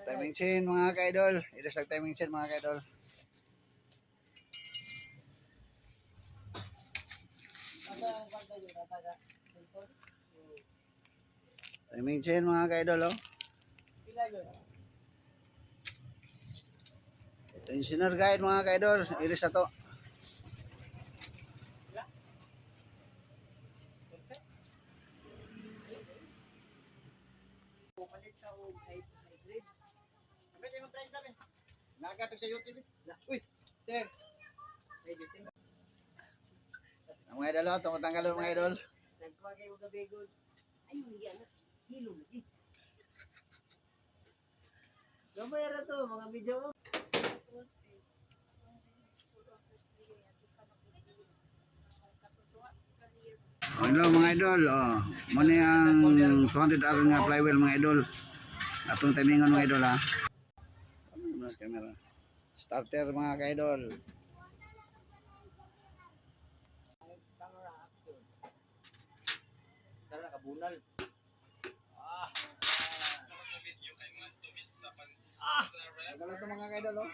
Timing chain mga ka-idol. Ilas lang timing chain mga ka-idol. Timing chain mga ka-idol oh. Tensioner guide mga ka-idol. Ilis na to. Pumalit ka o hybrid. Pwede mo try dami. Nagatog sa YouTube. Uy, sir. Ang mga idol, tumatanggal mga idol. Nagkuha kayo gabi good. Ayun, yan na. Hilo lagi. Gamay na to, mga video mo. Hello mga idol, oh. Muna yung 200 hour nga flywheel mga idol. Atong timingon mga idol ha. Mas camera. Starter mga ka-idol. Camera action. Sara kabunal. Dala to mga ka-idol oh.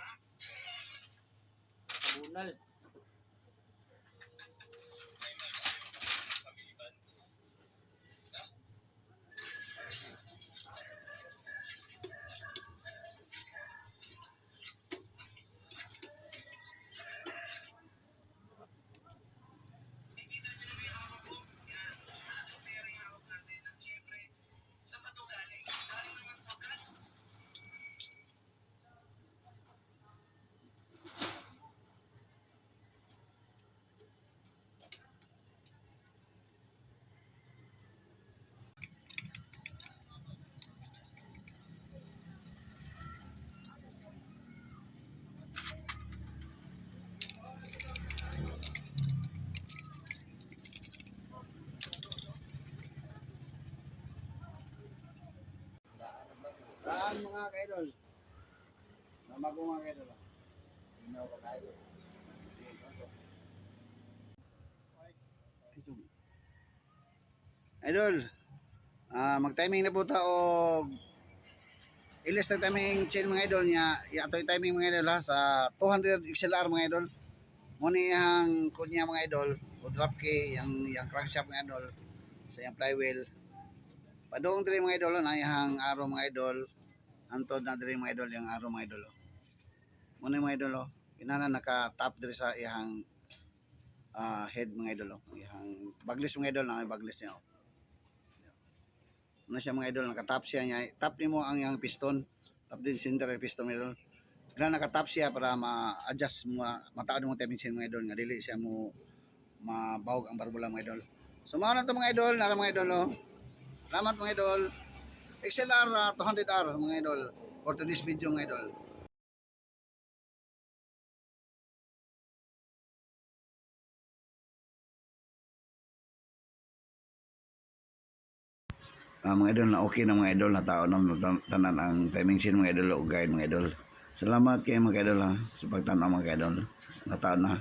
Kabunal. Daan mga ka-idol. Mamago mga ka-idol. Sinaw ka kayo. Idol, mag-timing na po ta og ilis na timing chain mga idol niya. Ato yung timing mga idol ha sa 200 XLR mga idol. Muna yung code niya mga idol. O drop key, yung crankshaft mga idol. Sa yung flywheel. Padung diri mga idol na yung araw mga idol. Antod na diri mga idol yung araw mga idol. Muna mga idol oh. Kinana naka-tap diri sa iyang head mga idol oh. Iyang baglis mga idol na may baglis niya oh. Ano siya mga idol, naka-tap siya niya. Tap nimo ang iyang piston. Tap din center yung piston mga idol. Kailangan naka-tap siya para ma-adjust mo, mataon mo timing chain mga idol. Nga dili siya mo mabawag ang barbula mga idol. So mga na ito mga idol, nara mga idol oh. Salamat mga idol. XLR 200R mga idol. For today's video mga idol. Mga idol na okay na mga idol na tao na tanan ang timing chain mga idol o guide mga idol. Salamat kay mga idol ha sa pagtanaw mga idol. Na tao na.